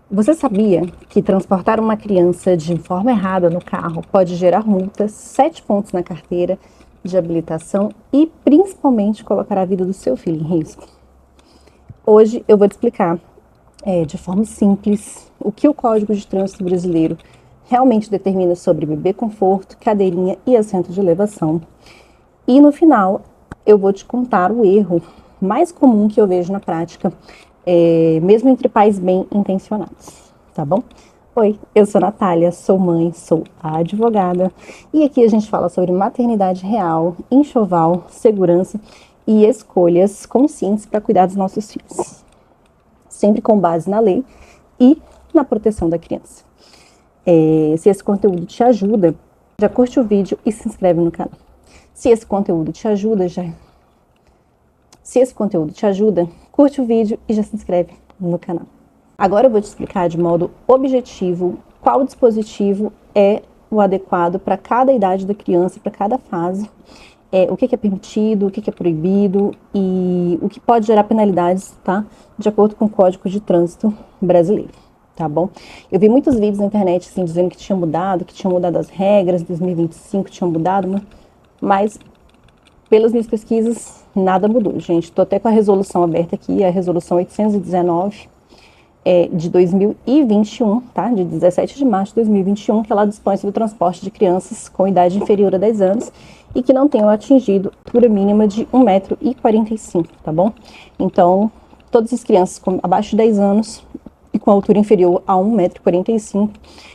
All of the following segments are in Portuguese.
Você sabia que transportar uma criança de forma errada no carro pode gerar multas, 7 pontos na carteira de habilitação e principalmente colocar a vida do seu filho em risco? Hoje eu vou te explicar de forma simples o que o Código de Trânsito Brasileiro realmente determina sobre bebê conforto, cadeirinha e assento de elevação. E no final eu vou te contar o erro mais comum que eu vejo na prática, mesmo entre pais bem intencionados, tá bom? Oi, eu sou Natália, sou mãe, sou advogada e aqui a gente fala sobre maternidade real, enxoval, segurança e escolhas conscientes para cuidar dos nossos filhos, sempre com base na lei e na proteção da criança. Se esse conteúdo te ajuda, já curte o vídeo e se inscreve no canal. Se esse conteúdo te ajuda, curte o vídeo e já se inscreve no canal. Agora eu vou te explicar de modo objetivo qual dispositivo é o adequado para cada idade da criança, para cada fase, o que é permitido, o que é proibido e o que pode gerar penalidades, tá? De acordo com o Código de Trânsito Brasileiro, tá bom? Eu vi muitos vídeos na internet assim, dizendo que tinha mudado as regras, 2025 tinham mudado, mas pelas minhas pesquisas nada mudou, gente. Tô até com a resolução aberta aqui, a resolução 819 de 2021, tá? De 17 de março de 2021, que ela dispõe sobre o transporte de crianças com idade inferior a 10 anos e que não tenham atingido altura mínima de 1,45 m, tá bom? Então, todas as crianças abaixo de 10 anos e com altura inferior a 1,45 m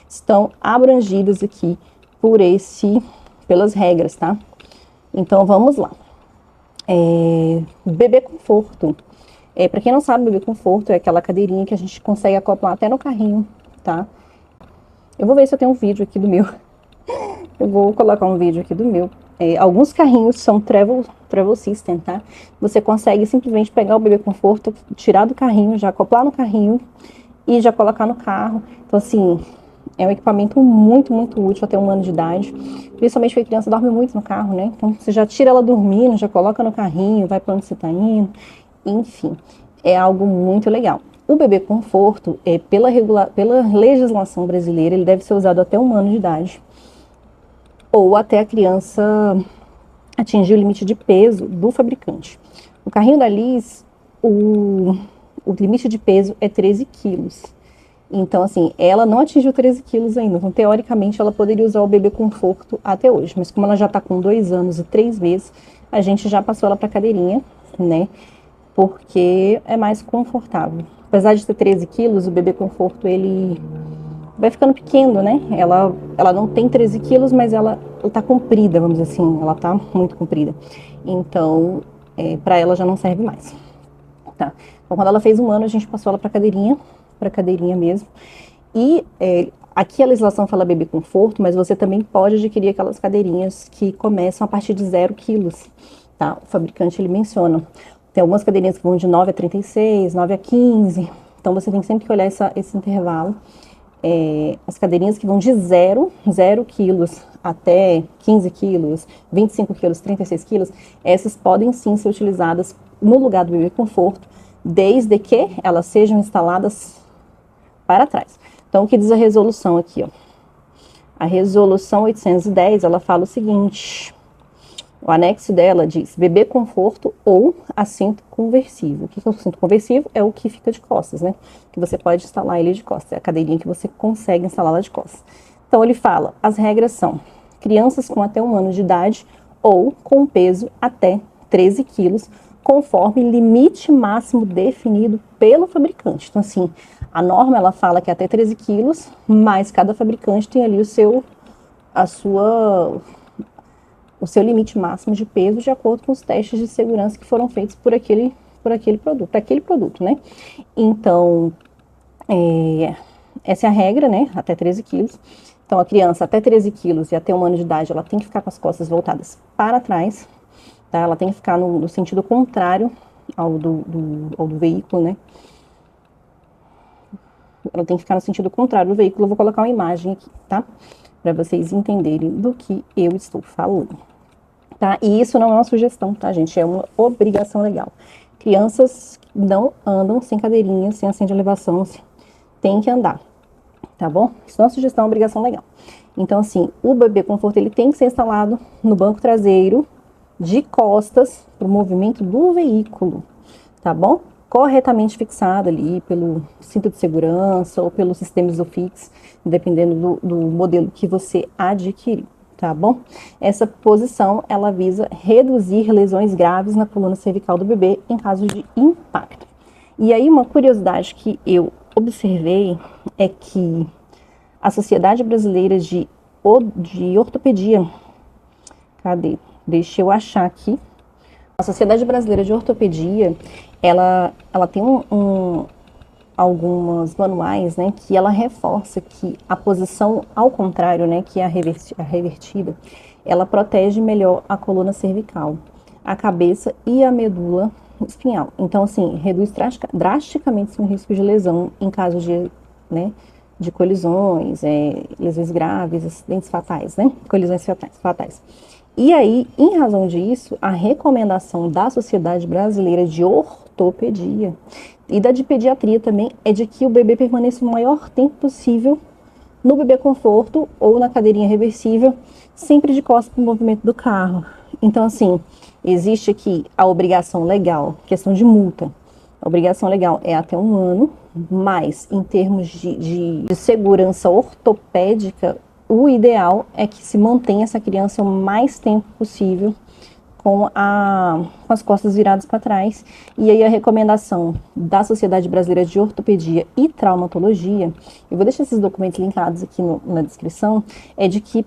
estão abrangidas aqui pelas regras, tá? Então, vamos lá. Bebê conforto. Para quem não sabe, bebê conforto é aquela cadeirinha que a gente consegue acoplar até no carrinho, tá? Eu vou ver se eu tenho um vídeo aqui do meu. Eu vou colocar um vídeo aqui do meu. Alguns carrinhos são travel system, tá? Você consegue simplesmente pegar o bebê conforto, tirar do carrinho, já acoplar no carrinho e já colocar no carro. Então, assim, é um equipamento muito, muito útil até 1 ano de idade. Principalmente porque a criança dorme muito no carro, né? Então, você já tira ela dormindo, já coloca no carrinho, vai para onde você tá indo. Enfim, é algo muito legal. O bebê conforto, pela legislação brasileira, ele deve ser usado até 1 ano de idade. Ou até a criança atingir o limite de peso do fabricante. No carrinho da Liz, o limite de peso é 13 quilos. Então, assim, ela não atingiu 13 quilos ainda. Então, teoricamente, ela poderia usar o bebê conforto até hoje. Mas como ela já está com 2 anos e 3 meses, a gente já passou ela para cadeirinha, né? Porque é mais confortável. Apesar de ter 13 quilos, o bebê conforto, ele vai ficando pequeno, né? Ela não tem 13 quilos, mas ela tá comprida, vamos dizer assim. Ela tá muito comprida. Então, para ela já não serve mais. Tá? Então, quando ela fez 1 ano, a gente passou ela para cadeirinha mesmo. E aqui a legislação fala bebê conforto, mas você também pode adquirir aquelas cadeirinhas que começam a partir de 0 quilos, tá? O fabricante, ele menciona. Tem algumas cadeirinhas que vão de 9 a 36, 9 a 15, então você tem sempre que olhar esse intervalo. As cadeirinhas que vão de 0 quilos até 15 quilos, 25 quilos, 36 quilos, essas podem sim ser utilizadas no lugar do bebê conforto, desde que elas sejam instaladas para trás. Então, o que diz a resolução aqui, ó? A resolução 810, ela fala o seguinte: o anexo dela diz bebê conforto ou assento conversível. O que é o assento conversível? É o que fica de costas, né? Que você pode instalar ele de costas. É a cadeirinha que você consegue instalar lá de costas. Então, ele fala, as regras são crianças com até 1 ano de idade ou com peso até 13 quilos, conforme limite máximo definido pelo fabricante. Então, assim, a norma, ela fala que é até 13 quilos, mas cada fabricante tem ali o seu limite máximo de peso de acordo com os testes de segurança que foram feitos por aquele produto, né? Então, essa é a regra, né? Até 13 quilos. Então, a criança até 13 quilos e até 1 ano de idade, ela tem que ficar com as costas voltadas para trás, tá? Ela tem que ficar no sentido contrário ao do veículo, né? Ela tem que ficar no sentido contrário do veículo. Eu vou colocar uma imagem aqui, tá? Para vocês entenderem do que eu estou falando. Tá? E isso não é uma sugestão, tá, gente? É uma obrigação legal. Crianças não andam sem cadeirinha, sem assento de elevação, tem que andar, tá bom? Isso não é sugestão, é obrigação legal. Então, assim, o bebê conforto, ele tem que ser instalado no banco traseiro, de costas, para o movimento do veículo, tá bom? Corretamente fixado ali pelo cinto de segurança ou pelo sistema Isofix, dependendo do modelo que você adquirir, tá bom? Essa posição, ela visa reduzir lesões graves na coluna cervical do bebê em caso de impacto. E aí, uma curiosidade que eu observei é que a Sociedade Brasileira de Ortopedia, cadê? Deixa eu achar aqui. A Sociedade Brasileira de Ortopedia, ela tem alguns manuais, né, que ela reforça que a posição ao contrário, né, que é a revertida, ela protege melhor a coluna cervical, a cabeça e a medula espinhal. Então, assim, reduz drasticamente o risco de lesão em caso de, né, de colisões, lesões graves, acidentes fatais, né, colisões fatais. E aí, em razão disso, a recomendação da Sociedade Brasileira de Ortopedia e da de Pediatria também é de que o bebê permaneça o maior tempo possível no bebê conforto ou na cadeirinha reversível, sempre de costas para o movimento do carro. Então, assim, existe aqui a obrigação legal, questão de multa. A obrigação legal é até 1 ano, mas em termos de segurança ortopédica, o ideal é que se mantenha essa criança o mais tempo possível com as costas viradas para trás. E aí a recomendação da Sociedade Brasileira de Ortopedia e Traumatologia, eu vou deixar esses documentos linkados aqui na descrição, é de que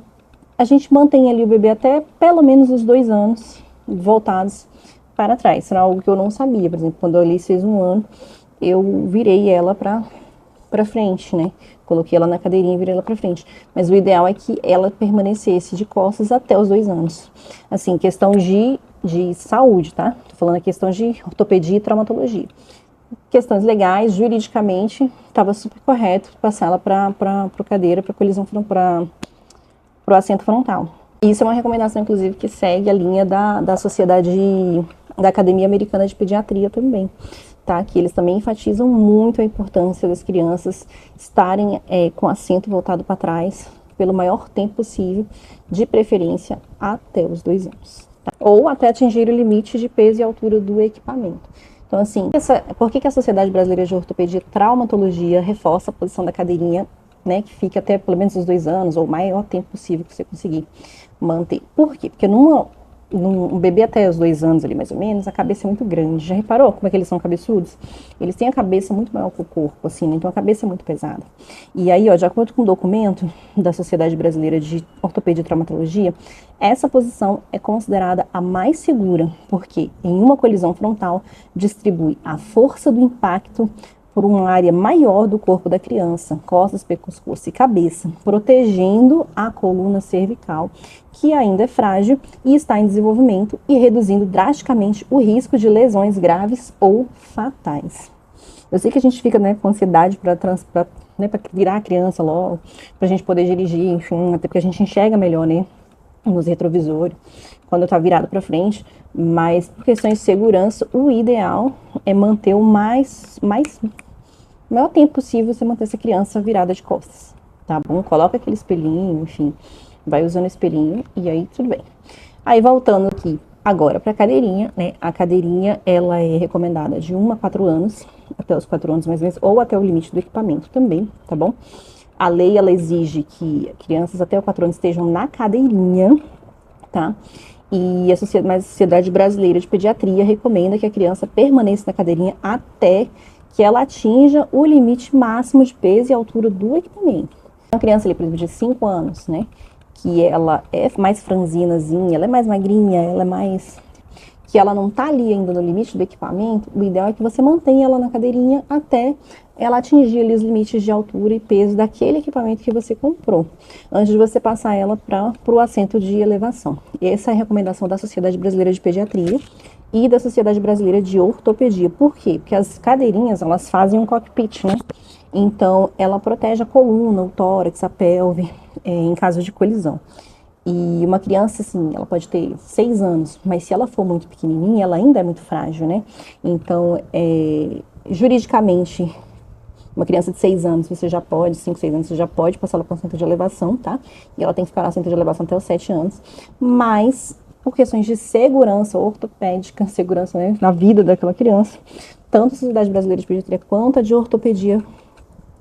a gente mantenha ali o bebê até pelo menos os 2 anos voltados para trás. Era algo que eu não sabia, por exemplo, quando a Alice fez 1 ano, eu virei ela para frente, né? Coloquei ela na cadeirinha e virei ela para frente. Mas o ideal é que ela permanecesse de costas até os 2 anos. Assim, questão de saúde, tá? Tô falando a questão de ortopedia e traumatologia. Questões legais, juridicamente, estava super correto passar ela para cadeira, para colisão, para o assento frontal. Isso é uma recomendação, inclusive, que segue a linha da Sociedade, da Academia Americana de Pediatria também. Tá, que eles também enfatizam muito a importância das crianças estarem com o assento voltado para trás pelo maior tempo possível, de preferência até os 2 anos. Tá? Ou até atingir o limite de peso e altura do equipamento. Então, assim, por que a Sociedade Brasileira de Ortopedia e Traumatologia reforça a posição da cadeirinha, né, que fica até pelo menos os 2 anos, ou o maior tempo possível que você conseguir manter? Por quê? Porque um bebê até os 2 anos ali, mais ou menos, a cabeça é muito grande. Já reparou como é que eles são cabeçudos? Eles têm a cabeça muito maior que o corpo, assim, né? Então a cabeça é muito pesada. E aí, ó, de acordo com o documento da Sociedade Brasileira de Ortopedia e Traumatologia, essa posição é considerada a mais segura, porque em uma colisão frontal distribui a força do impacto por uma área maior do corpo da criança, costas, pescoço e cabeça, protegendo a coluna cervical, que ainda é frágil e está em desenvolvimento, e reduzindo drasticamente o risco de lesões graves ou fatais. Eu sei que a gente fica, né, com ansiedade para virar a criança logo, para a gente poder dirigir, enfim, até porque a gente enxerga melhor, né, nos retrovisores, quando está virado para frente, mas por questões de segurança, o ideal é manter o maior tempo possível você manter essa criança virada de costas, tá bom? Coloca aquele espelhinho, enfim, vai usando o espelhinho e aí tudo bem. Aí voltando aqui agora para a cadeirinha, né? A cadeirinha, ela é recomendada de 1 a 4 anos, até os 4 anos mais ou menos, ou até o limite do equipamento também, tá bom? A lei, ela exige que crianças até os 4 anos estejam na cadeirinha, tá? E a Sociedade Brasileira de Pediatria recomenda que a criança permaneça na cadeirinha até que ela atinja o limite máximo de peso e altura do equipamento. Uma criança ali, por exemplo, de 5 anos, né, que ela é mais franzinazinha, ela é mais magrinha, ela é mais... que ela não tá ali ainda no limite do equipamento, o ideal é que você mantenha ela na cadeirinha até ela atingir ali os limites de altura e peso daquele equipamento que você comprou, antes de você passar ela para o assento de elevação. Essa é a recomendação da Sociedade Brasileira de Pediatria e da Sociedade Brasileira de Ortopedia. Por quê? Porque as cadeirinhas, elas fazem um cockpit, né? Então, ela protege a coluna, o tórax, a pelve, em caso de colisão. E uma criança, assim, ela pode ter 6 anos, mas se ela for muito pequenininha, ela ainda é muito frágil, né? Então, juridicamente, Uma criança de 6 anos, você já pode, 5, 6 anos, você já pode passar ela para um centro de elevação, tá? E ela tem que ficar no centro de elevação até os 7 anos. Mas, por questões de segurança ortopédica, segurança, né, na vida daquela criança, tanto a Sociedade Brasileira de Pediatria quanto a de Ortopedia,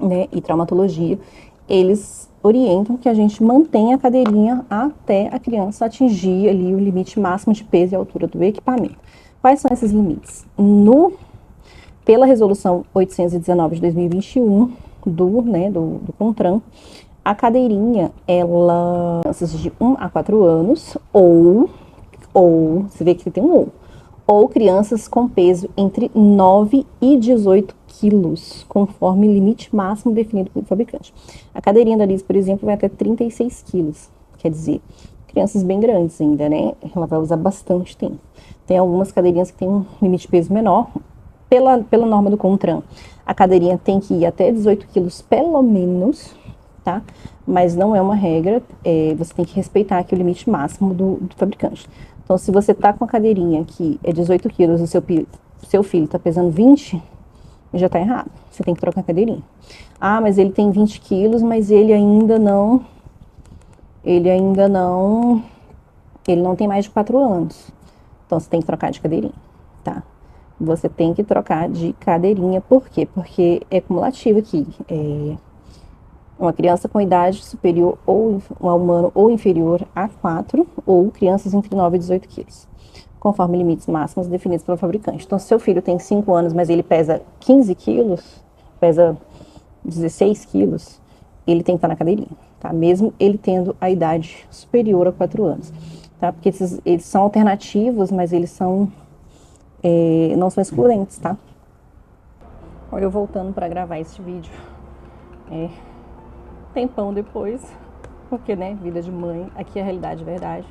né, e Traumatologia, eles orientam que a gente mantenha a cadeirinha até a criança atingir ali o limite máximo de peso e altura do equipamento. Quais são esses limites? Pela resolução 819 de 2021 do CONTRAN, a cadeirinha, ela, crianças de 1 a 4 anos, ou, você vê que tem um ou crianças com peso entre 9 e 18 quilos, conforme o limite máximo definido pelo fabricante. A cadeirinha da Liz, por exemplo, vai até 36 quilos, quer dizer, crianças bem grandes ainda, né? Ela vai usar bastante tempo. Tem algumas cadeirinhas que têm um limite de peso menor, pela norma do CONTRAN. A cadeirinha tem que ir até 18 quilos pelo menos, tá? Mas não é uma regra, você tem que respeitar aqui o limite máximo do fabricante. Então, se você tá com a cadeirinha que é 18 quilos e o seu filho tá pesando 20, já tá errado. Você tem que trocar a cadeirinha. Ah, mas ele tem 20 quilos, mas ele não tem mais de 4 anos. Então, você tem que trocar de cadeirinha, tá? Você tem que trocar de cadeirinha. Por quê? Porque é cumulativo aqui. Uma criança com idade superior ou um humano ou inferior a 4, ou crianças entre 9 e 18 quilos, conforme limites máximos definidos pelo fabricante. Então, se seu filho tem 5 anos, mas ele pesa 15 quilos, pesa 16 quilos, ele tem que estar na cadeirinha, tá? Mesmo ele tendo a idade superior a 4 anos, tá? Porque eles são alternativos, mas eles não são excludentes, tá? Olha, eu voltando para gravar esse vídeo. Tempão depois, porque, né, vida de mãe, aqui é a realidade, verdade.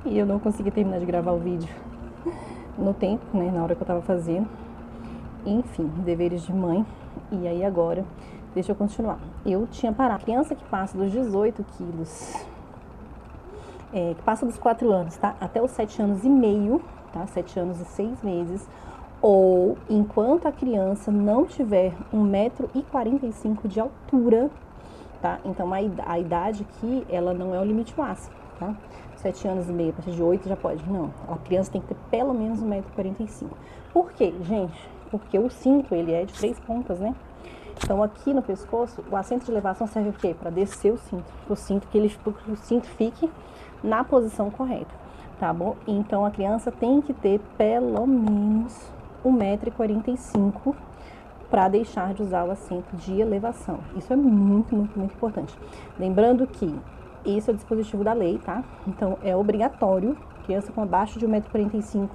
E eu não consegui terminar de gravar o vídeo no tempo, né, na hora que eu tava fazendo. Enfim, deveres de mãe. E aí agora, deixa eu continuar. Eu tinha parado. Criança que passa dos 18 quilos, que passa dos 4 anos, tá? Até os 7 anos e meio, tá? 7 anos e 6 meses. Ou enquanto a criança não tiver 1,45 m de altura, tá? Então, a idade aqui, ela não é o limite máximo, tá? 7 anos e meio, a partir de 8 já pode. Não, a criança tem que ter pelo menos 1,45 m. Por quê, gente? Porque o cinto, ele é de 3 pontas, né? Então, aqui no pescoço, o assento de elevação serve o quê? Para descer o cinto. O cinto fique na posição correta, tá bom? Então, a criança tem que ter pelo menos 1,45 m para deixar de usar o assento de elevação. Isso é muito, muito, muito importante. Lembrando que isso é o dispositivo da lei, tá? Então, é obrigatório, criança com abaixo de 1,45 m,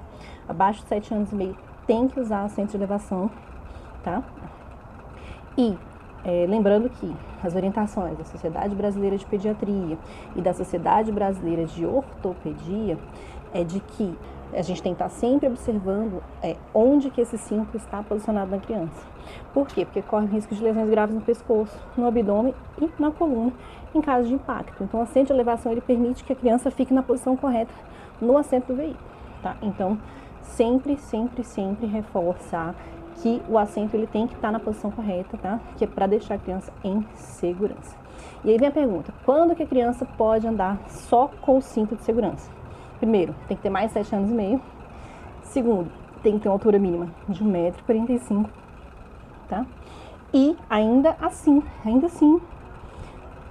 abaixo de 7 anos e meio, tem que usar assento de elevação, tá? E lembrando que as orientações da Sociedade Brasileira de Pediatria e da Sociedade Brasileira de Ortopedia é de que a gente tem que estar sempre observando onde que esse cinto está posicionado na criança. Por quê? Porque corre o risco de lesões graves no pescoço, no abdômen e na coluna, em caso de impacto. Então, o assento de elevação, ele permite que a criança fique na posição correta no assento do veículo, tá? Então, sempre, sempre, sempre reforçar que o assento, ele tem que estar na posição correta, tá? Que é para deixar a criança em segurança. E aí vem a pergunta, quando que a criança pode andar só com o cinto de segurança? Primeiro, tem que ter mais de 7 anos e meio. Segundo, tem que ter uma altura mínima de 1,45 m, tá? E ainda assim,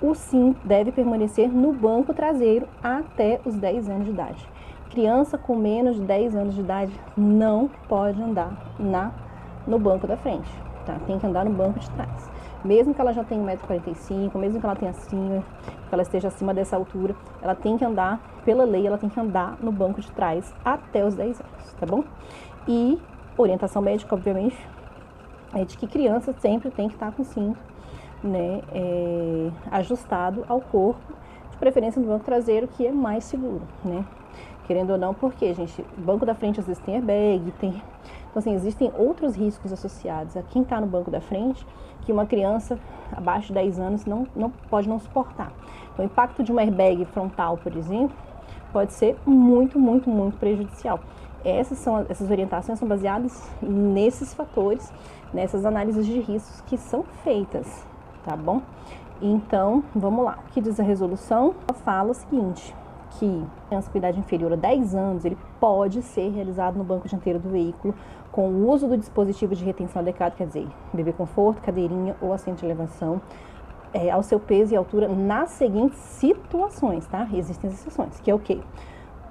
o cinto deve permanecer no banco traseiro até os 10 anos de idade. Criança com menos de 10 anos de idade não pode andar no banco da frente, tá? Tem que andar no banco de trás. Mesmo que ela já tenha 1,45 m, mesmo que ela tenha que ela esteja acima dessa altura, ela tem que andar, pela lei, ela tem que andar no banco de trás até os 10 anos, tá bom? E orientação médica, obviamente, é de que criança sempre tem que estar com cinto, né, ajustado ao corpo, de preferência no banco traseiro, que é mais seguro, né? Querendo ou não, porque, gente, o banco da frente às vezes tem airbag, então assim, existem outros riscos associados a quem está no banco da frente, que uma criança abaixo de 10 anos não pode não suportar. Então, o impacto de uma airbag frontal, por exemplo, pode ser muito, muito, muito prejudicial. Essas orientações são baseadas nesses fatores nessas análises de riscos que são feitas, tá bom? Então, vamos lá. O que diz a resolução? Ela fala o seguinte, que criança com idade inferior a 10 anos, ele pode ser realizado no banco dianteiro do veículo com o uso do dispositivo de retenção adequado, quer dizer, bebê conforto, cadeirinha ou assento de elevação, ao seu peso e altura nas seguintes situações, tá? Existem as exceções, que é o quê?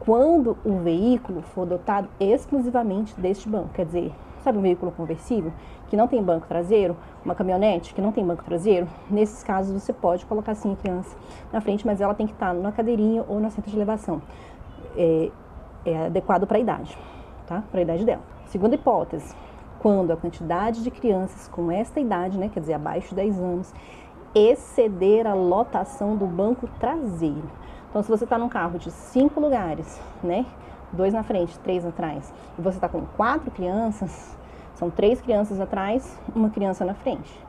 Quando o veículo for dotado exclusivamente deste banco, quer dizer, sabe um veículo conversível que não tem banco traseiro, uma caminhonete que não tem banco traseiro, nesses casos você pode colocar sim a criança na frente, mas ela tem que estar na cadeirinha ou no assento de elevação, é adequado para a idade, tá? Para a idade dela. Segunda hipótese, quando a quantidade de crianças com esta idade, né, quer dizer, abaixo de 10 anos, exceder a lotação do banco traseiro. Então, se você está num carro de 5 lugares, né, 2 na frente, 3 atrás, e você está com 4 crianças, são 3 crianças atrás, uma criança na frente,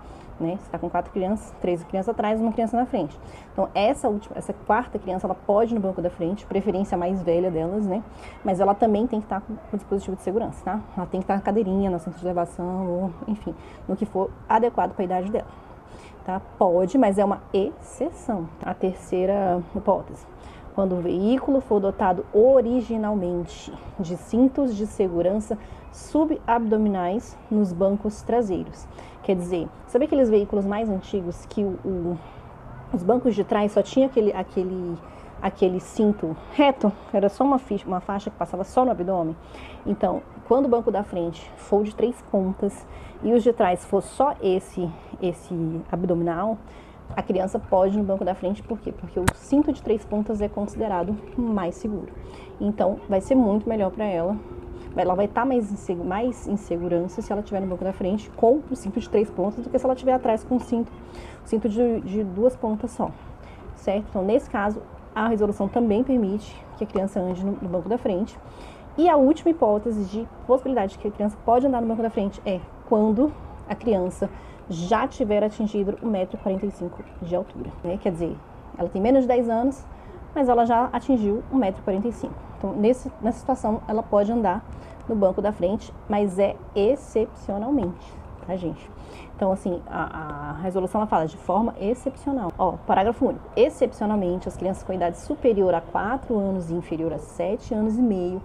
né? Você está com 4 crianças, 3 crianças atrás, uma criança na frente. Então, essa quarta criança, ela pode ir no banco da frente, preferência a mais velha delas, né? Mas ela também tem que estar com o dispositivo de segurança, tá? Ela tem que estar na cadeirinha, no assento de elevação, ou, enfim, no que for adequado para a idade dela. Tá? Pode, mas é uma exceção. A terceira hipótese, quando o veículo for dotado originalmente de cintos de segurança subabdominais nos bancos traseiros. Quer dizer, sabe aqueles veículos mais antigos que os bancos de trás só tinha aquele cinto reto, era só uma faixa que passava só no abdômen? Então, quando o banco da frente for de 3 pontas e os de trás for só esse abdominal, a criança pode ir no banco da frente. Por quê? Porque o cinto de 3 pontas é considerado mais seguro. Então, vai ser muito melhor para ela. Ela vai estar mais em segurança se ela estiver no banco da frente com o cinto de 3 pontas do que se ela estiver atrás com o cinto de 2 pontas só, certo? Então, nesse caso, a resolução também permite que a criança ande no banco da frente. E a última hipótese de possibilidade de que a criança pode andar no banco da frente é quando a criança já tiver atingido 1,45 m de altura, né? Quer dizer, ela tem menos de 10 anos, mas ela já atingiu 1,45 m. Então, nessa situação, ela pode andar no banco da frente, mas é excepcionalmente, tá, gente? Então, assim, a resolução ela fala de forma excepcional. Ó, parágrafo único. Excepcionalmente, as crianças com idade superior a 4 anos e inferior a 7 anos e meio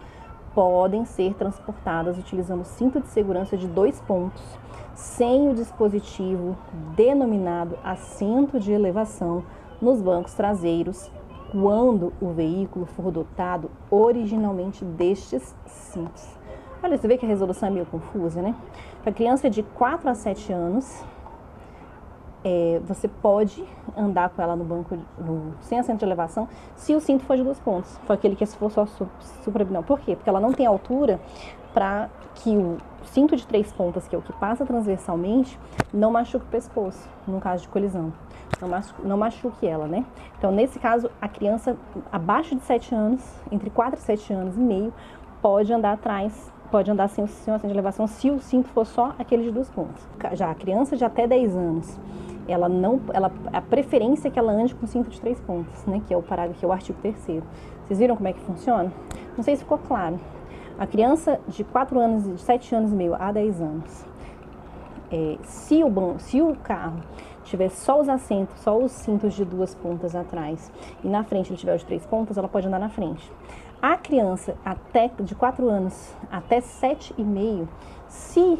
podem ser transportadas utilizando cinto de segurança de 2 pontos, sem o dispositivo denominado assento de elevação nos bancos traseiros, quando o veículo for dotado originalmente destes cintos. Olha, você vê que a resolução é meio confusa, né? Para criança de 4 a 7 anos, você pode andar com ela no banco sem assento de elevação se o cinto for de 2 pontos, for aquele que for só supraabdominal. Por quê? Porque ela não tem altura para que o cinto de 3 pontas, que é o que passa transversalmente, não machuque o pescoço, no caso de colisão. Não machuque ela, né? Então, nesse caso, a criança abaixo de 7 anos, entre 4 e 7 anos e meio, pode andar atrás, pode andar sem o assento de elevação se o cinto for só aquele de 2 pontas. Já a criança de até 10 anos, a preferência é que ela ande com cinto de 3 pontas, né? Que é o parágrafo, que é o artigo 3º. Vocês viram como é que funciona? Não sei se ficou claro. A criança de 4 anos, de 7 anos e meio a 10 anos, se o carro tiver só os assentos, só os cintos de 2 pontas atrás e na frente ele tiver os de 3 pontas, ela pode andar na frente. A criança de 4 anos até 7,5, se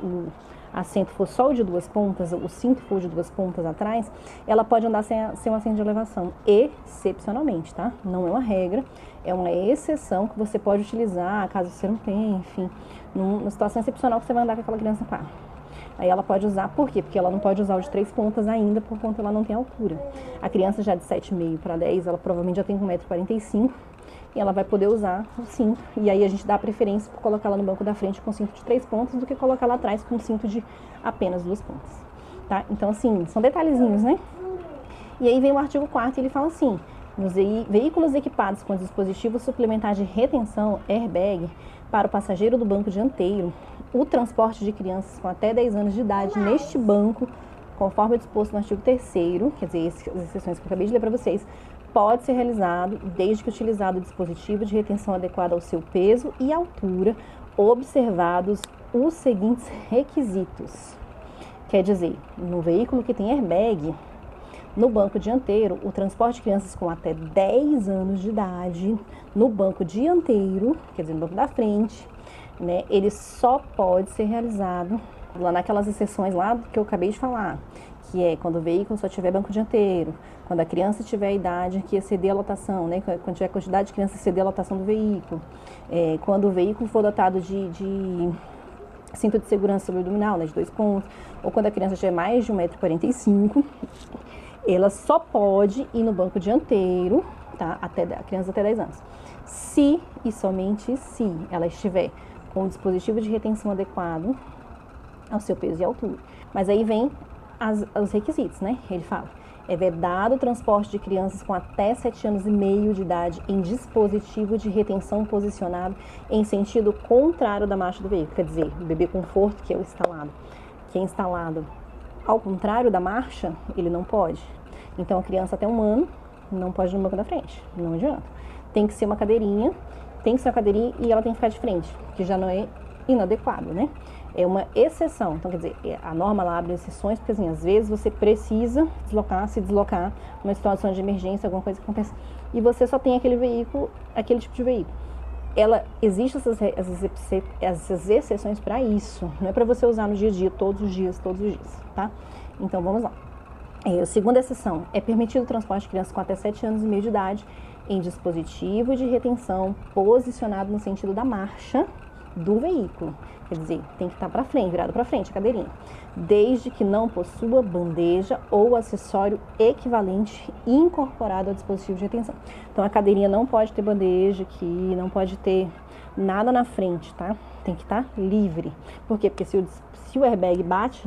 o assento for só o de 2 pontas, o cinto for de 2 pontas atrás, ela pode andar sem um assento de elevação, excepcionalmente, tá? Não é uma regra, é uma exceção que você pode utilizar caso você não tenha, enfim, numa situação excepcional que você vai andar com aquela criança no carro. Aí ela pode usar, por quê? Porque ela não pode usar o de 3 pontas ainda, por conta ela não tem altura. A criança já de 7,5 para 10, ela provavelmente já tem 1,45 m, e ela vai poder usar o cinto. E aí a gente dá a preferência por colocar ela no banco da frente com cinto de 3 pontas do que colocar lá atrás com cinto de apenas 2 pontas, tá? Então, assim, são detalhezinhos, né? E aí vem o artigo 4º e ele fala assim: nos veículos equipados com dispositivo suplementar de retenção, airbag, para o passageiro do banco dianteiro, o transporte de crianças com até 10 anos de idade neste banco, conforme disposto no artigo 3º, quer dizer, as exceções que eu acabei de ler para vocês, pode ser realizado desde que utilizado o dispositivo de retenção adequado ao seu peso e altura, observados os seguintes requisitos. Quer dizer, no veículo que tem airbag, no banco dianteiro, o transporte de crianças com até 10 anos de idade, no banco dianteiro, quer dizer, no banco da frente, né, ele só pode ser realizado lá naquelas exceções lá que eu acabei de falar, que é quando o veículo só tiver banco dianteiro, quando a criança tiver a idade que exceder a lotação, né, quando tiver a quantidade de crianças exceder a lotação do veículo, quando o veículo for dotado de cinto de segurança subabdominal, né, de 2 pontos, ou quando a criança tiver mais de 1,45 m, ela só pode ir no banco dianteiro, tá? A criança até 10 anos. Se e somente se ela estiver com um dispositivo de retenção adequado ao seu peso e altura. Mas aí vem os requisitos, né? Ele fala, é vedado o transporte de crianças com até 7 anos e meio de idade em dispositivo de retenção posicionado em sentido contrário da marcha do veículo. Quer dizer, o bebê conforto, que é o instalado, que é instalado ao contrário da marcha, ele não pode. Então, a criança até 1 ano não pode ir no banco da frente, não adianta. Tem que ser uma cadeirinha, e ela tem que ficar de frente, que já não é inadequado, né? É uma exceção. Então, quer dizer, a norma lá abre exceções, porque assim, às vezes você precisa se deslocar numa situação de emergência, alguma coisa que acontece, e você só tem aquele veículo, aquele tipo de veículo. Existem essas exceções para isso, não é para você usar no dia a dia, todos os dias, tá? Então, vamos lá. A segunda exceção, é permitido o transporte de crianças com até 7 anos e meio de idade em dispositivo de retenção posicionado no sentido da marcha do veículo. Quer dizer, tem que estar para frente, virado para frente a cadeirinha, desde que não possua bandeja ou acessório equivalente incorporado ao dispositivo de retenção. Então, a cadeirinha não pode ter bandeja aqui, não pode ter nada na frente, tá? Tem que estar livre. Por quê? Porque se o airbag bate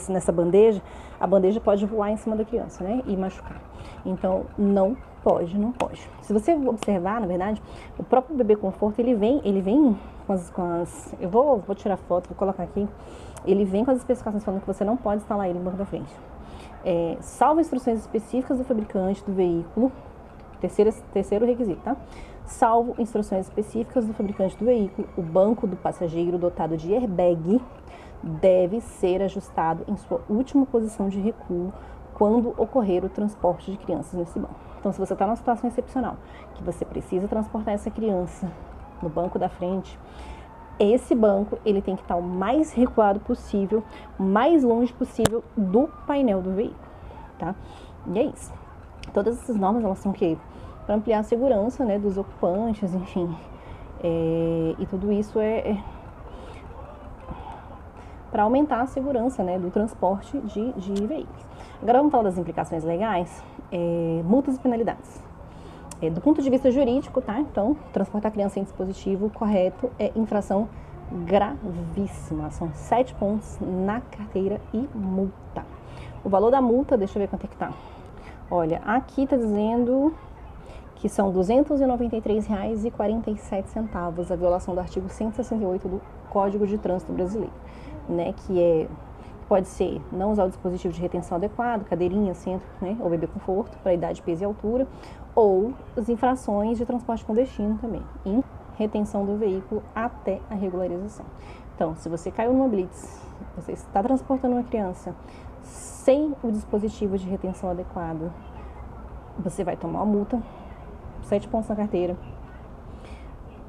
nessa bandeja, a bandeja pode voar em cima da criança, né? E machucar. Então, não pode. Se você observar, na verdade, o próprio bebê conforto, ele vem com as eu vou tirar foto, vou colocar aqui. Ele vem com as especificações falando que você não pode instalar ele no banco da frente. Salvo instruções específicas do fabricante do veículo, terceiro requisito, tá? Salvo instruções específicas do fabricante do veículo, o banco do passageiro dotado de airbag deve ser ajustado em sua última posição de recuo quando ocorrer o transporte de crianças nesse banco. Então, se você está numa situação excepcional, que você precisa transportar essa criança no banco da frente, esse banco ele tem que estar o mais recuado possível, o mais longe possível do painel do veículo, tá? E é isso. Todas essas normas, elas são o quê? Para ampliar a segurança, né, dos ocupantes, enfim. E tudo isso é para aumentar a segurança, né, do transporte de veículos. Agora vamos falar das implicações legais, multas e penalidades. Do ponto de vista jurídico, tá? Então, transportar criança em dispositivo correto é infração gravíssima. São 7 pontos na carteira e multa. O valor da multa, deixa eu ver quanto é que tá. Olha, aqui tá dizendo que são R$ 293,47, a violação do artigo 168 do Código de Trânsito Brasileiro, né? Que pode ser não usar o dispositivo de retenção adequado, cadeirinha, centro, né, ou bebê conforto, para idade, peso e altura, ou as infrações de transporte com destino também, em retenção do veículo até a regularização. Então, se você caiu numa blitz, você está transportando uma criança sem o dispositivo de retenção adequado, você vai tomar uma multa, 7 pontos na carteira,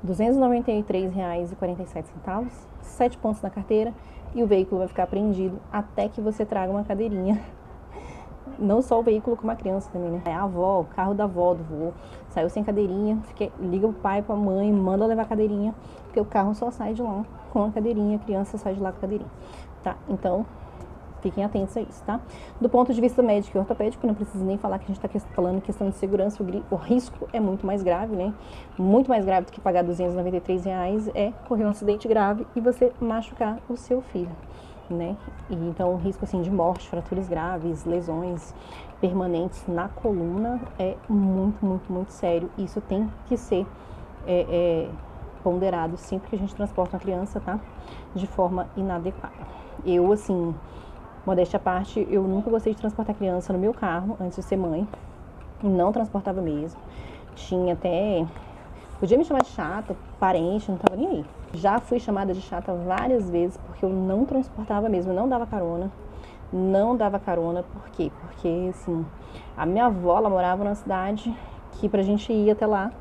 R$ 293,47, 7 pontos na carteira, e o veículo vai ficar apreendido até que você traga uma cadeirinha. Não só o veículo, como a criança também, né? A avó, o carro da avó do vô, saiu sem cadeirinha, liga o pai para a mãe, manda levar a cadeirinha, porque o carro só sai de lá com a cadeirinha, a criança sai de lá com a cadeirinha, tá? Então, fiquem atentos a isso, tá? Do ponto de vista médico e ortopédico, não preciso nem falar que a gente está falando em questão de segurança, o risco é muito mais grave, né? Muito mais grave do que pagar R$ 293 é correr um acidente grave e você machucar o seu filho, né? E então o risco assim de morte, fraturas graves, lesões permanentes na coluna é muito sério. Isso tem que ser ponderado sempre que a gente transporta uma criança, tá? De forma inadequada. Eu, assim, modéstia à parte, eu nunca gostei de transportar criança no meu carro antes de ser mãe. Não transportava mesmo. Tinha até Podia me chamar de chata, parente, não tava nem aí. Já fui chamada de chata várias vezes porque eu não transportava mesmo, eu não dava carona. Não dava carona, por quê? Porque, assim, a minha avó, ela morava numa cidade que pra gente ir até lá,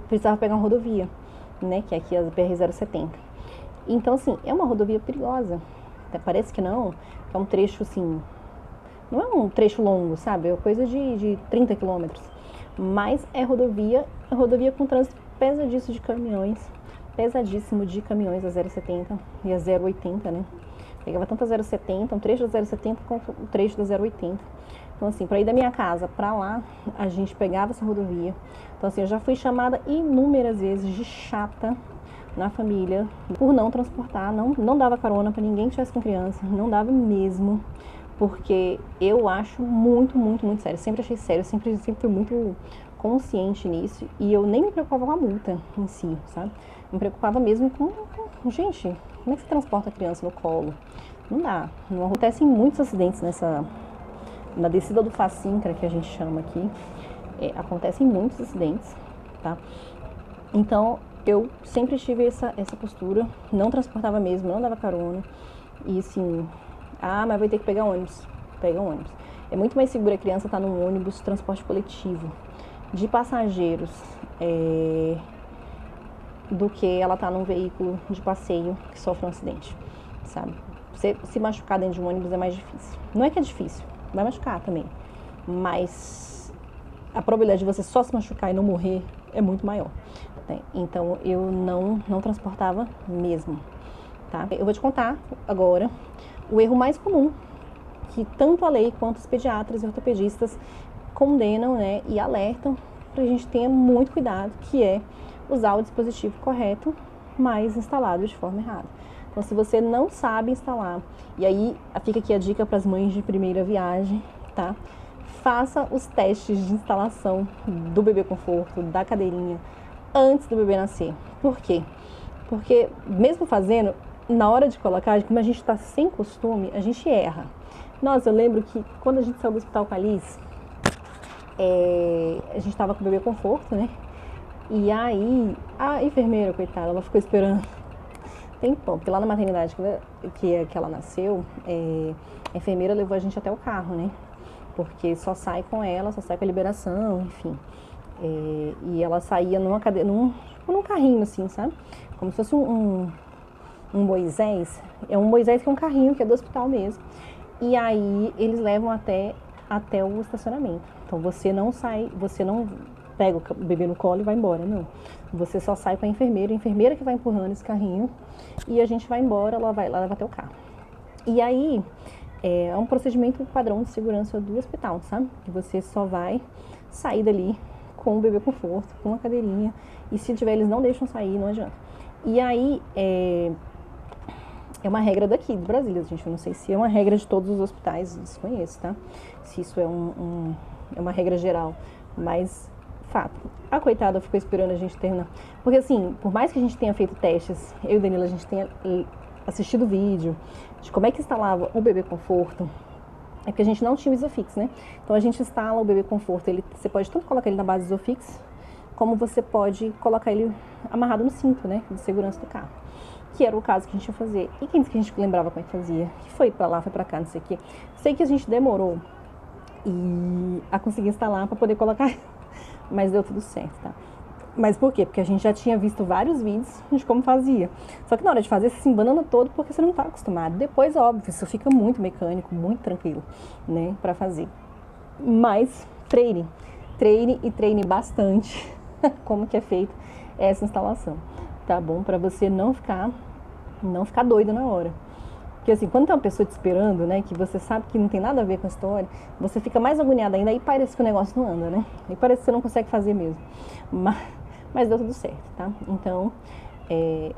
precisava pegar uma rodovia, né, que é aqui a BR-070. Então, assim, é uma rodovia perigosa. Até parece que não, é um trecho, assim, não é um trecho longo, sabe? É coisa de 30 quilômetros. Mas é rodovia com trânsito pesadíssimo de caminhões, a 070 e a 080, né? Pegava tanto a 070, um trecho da 070 quanto o trecho da 080. Então, assim, para ir da minha casa para lá, a gente pegava essa rodovia. Então, assim, eu já fui chamada inúmeras vezes de chata na família por não transportar, não dava carona para ninguém que estivesse com criança, não dava mesmo, porque eu acho muito, muito, muito sério. Sempre achei sério, sempre fui muito consciente nisso e eu nem me preocupava com a multa em si, sabe? Me preocupava mesmo com gente, como é que você transporta a criança no colo? Não dá. Não acontecem muitos acidentes na descida do Facincra, que a gente chama aqui. Acontecem muitos acidentes, tá? Então, eu sempre tive essa postura, não transportava mesmo, não dava carona. E assim, mas vai ter que pegar ônibus. Pega um ônibus. É muito mais seguro a criança estar num ônibus transporte coletivo de passageiros do que ela estar num veículo de passeio que sofre um acidente, sabe? Você se machucar dentro de um ônibus é mais difícil. Não é que é difícil, vai machucar também, mas a probabilidade de você só se machucar e não morrer é muito maior. Então eu não transportava mesmo, tá? Eu vou te contar agora o erro mais comum que tanto a lei quanto os pediatras e ortopedistas condenam, né, e alertam para a gente ter muito cuidado, que é usar o dispositivo correto, mas instalado de forma errada. Então, se você não sabe instalar, e aí fica aqui a dica para as mães de primeira viagem, tá? Faça os testes de instalação do bebê conforto, da cadeirinha, antes do bebê nascer. Por quê? Porque mesmo fazendo, na hora de colocar, como a gente está sem costume, a gente erra. Nossa, eu lembro que quando a gente saiu do hospital com a Liz, a gente estava com o bebê conforto, né? E aí, a enfermeira, coitada, ela ficou esperando tempão, porque lá na maternidade que ela nasceu, a enfermeira levou a gente até o carro, né? Porque só sai com ela, só sai com a liberação, enfim. E ela saía num carrinho, assim, sabe? Como se fosse um Moisés. É um Moisés que é um carrinho, que é do hospital mesmo. E aí eles levam até o estacionamento. Então você não pega o bebê no colo e vai embora, não. Você só sai com a enfermeira que vai empurrando esse carrinho e a gente vai embora, ela leva até o carro. E aí é um procedimento padrão de segurança do hospital, sabe? Que você só vai sair dali com o bebê conforto, com a cadeirinha, e se tiver, eles não deixam sair, não adianta. E aí é uma regra daqui, de Brasília, gente. Eu não sei se é uma regra de todos os hospitais, desconheço, tá? Se isso é uma regra geral, mas fato. A coitada ficou esperando a gente terminar. Porque assim, por mais que a gente tenha feito testes, eu e o Danilo, a gente tenha assistido vídeo de como é que instalava o bebê conforto, é porque a gente não tinha o Isofix, né? Então a gente instala o bebê conforto, você pode tanto colocar ele na base do Isofix, como você pode colocar ele amarrado no cinto, né, de segurança do carro. Que era o caso que a gente ia fazer. E quem disse que a gente lembrava como é que fazia? Que foi pra lá, foi pra cá, não sei o quê. Sei que a gente demorou a conseguir instalar pra poder colocar, mas deu tudo certo, tá? Mas por quê? Porque a gente já tinha visto vários vídeos de como fazia. Só que na hora de fazer, você se embanana todo porque você não tá acostumado. Depois, óbvio, isso fica muito mecânico, muito tranquilo, né, pra fazer. Mas treine e treine bastante como que é feita essa instalação, tá bom? Pra você não ficar doida na hora. Porque assim, quando tem uma pessoa te esperando, né, que você sabe que não tem nada a ver com a história, você fica mais agoniada ainda, aí parece que o negócio não anda, né? Aí parece que você não consegue fazer mesmo. Mas deu tudo certo, tá? Então,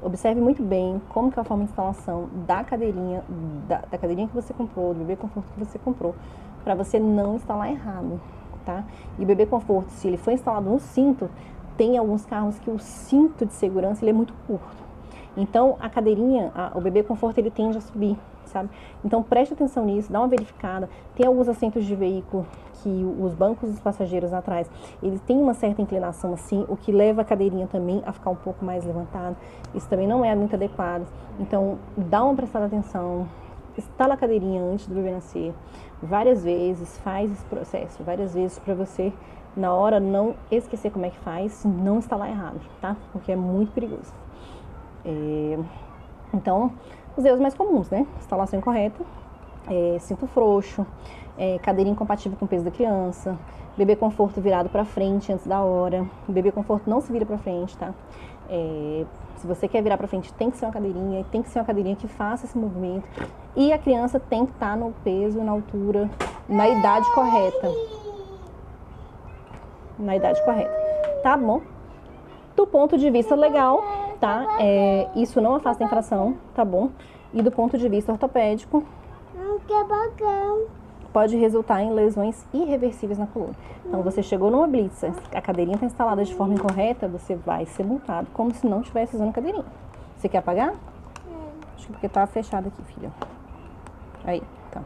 observe muito bem como que é a forma de instalação da cadeirinha, da cadeirinha que você comprou, do bebê conforto que você comprou, para você não instalar errado, tá? E o bebê conforto, se ele for instalado no cinto, tem alguns carros que o cinto de segurança ele é muito curto. Então, a cadeirinha, o bebê conforto, ele tende a subir, sabe? Então preste atenção nisso, dá uma verificada. Tem alguns assentos de veículo que os bancos dos passageiros atrás, eles têm uma certa inclinação assim, o que leva a cadeirinha também a ficar um pouco mais levantada. Isso também não é muito adequado. Então dá uma prestada atenção, instala a cadeirinha antes do bebê nascer, várias vezes, faz esse processo, várias vezes para você, na hora, não esquecer como é que faz, não instalar errado, tá? Porque é muito perigoso. Então, os erros mais comuns, né? Instalação incorreta, cinto frouxo, cadeirinha incompatível com o peso da criança, bebê conforto virado para frente antes da hora. O bebê conforto não se vira para frente, tá? Se você quer virar para frente, tem que ser uma cadeirinha, e tem que ser uma cadeirinha que faça esse movimento. E a criança tem que estar no peso, na altura, na idade correta. Na idade correta, tá bom? Do ponto de vista legal, tá? Isso não afasta a infração, tá bom? E do ponto de vista ortopédico, pode resultar em lesões irreversíveis na coluna. Então, você chegou numa blitz, a cadeirinha está instalada de forma incorreta, você vai ser multado como se não estivesse usando a cadeirinha. Você quer apagar? Acho que porque tá fechado aqui, filha. Aí, tá.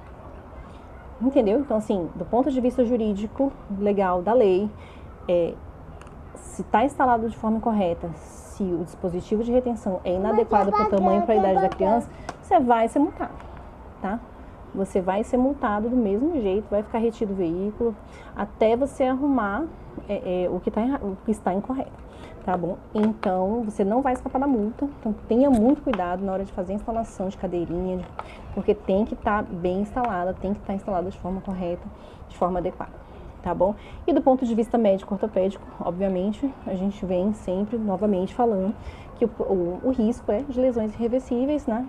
Entendeu? Então, assim, do ponto de vista jurídico, legal, da lei, se está instalado de forma incorreta, se o dispositivo de retenção é inadequado para o tamanho e para a idade da criança, você vai ser multado, tá? Você vai ser multado do mesmo jeito, vai ficar retido o veículo, até você arrumar o que está incorreto, tá bom? Então, você não vai escapar da multa, então tenha muito cuidado na hora de fazer a instalação de cadeirinha, porque tem que estar bem instalada, tem que estar instalada de forma correta, de forma adequada, tá bom? E do ponto de vista médico ortopédico, obviamente, a gente vem sempre, novamente, falando que o risco é de lesões irreversíveis, né?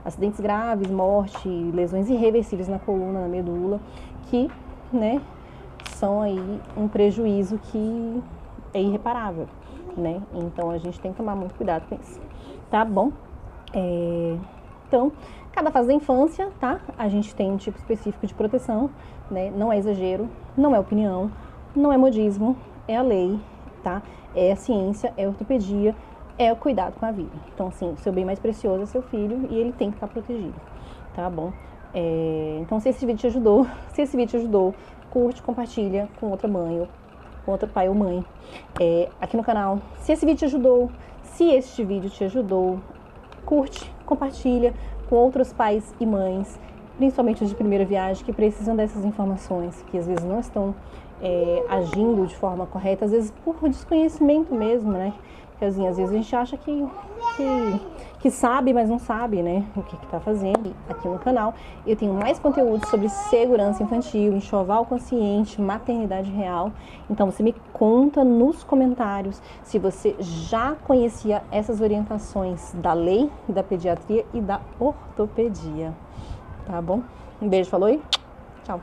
Acidentes graves, morte, lesões irreversíveis na coluna, na medula, que, né, são aí um prejuízo que é irreparável, né? Então a gente tem que tomar muito cuidado com isso, tá bom? Então, cada fase da infância, tá? A gente tem um tipo específico de proteção, né? Não é exagero, não é opinião, não é modismo, é a lei, tá? É a ciência, é a ortopedia, é o cuidado com a vida. Então, assim, o seu bem mais precioso é seu filho e ele tem que estar protegido, tá bom? Então, se esse vídeo te ajudou, curte, compartilha com outra mãe, ou com outro pai ou mãe aqui no canal. Se esse vídeo te ajudou, curte, compartilha com outros pais e mães, principalmente os de primeira viagem, que precisam dessas informações, que às vezes não estão agindo de forma correta, às vezes por desconhecimento mesmo, né? Porque assim, às vezes a gente acha que sabe, mas não sabe, né, o que está fazendo. Aqui no canal eu tenho mais conteúdo sobre segurança infantil, enxoval consciente, maternidade real. Então você me conta nos comentários se você já conhecia essas orientações da lei, da pediatria e da ortopedia, tá bom? Um beijo, falou aí, tchau!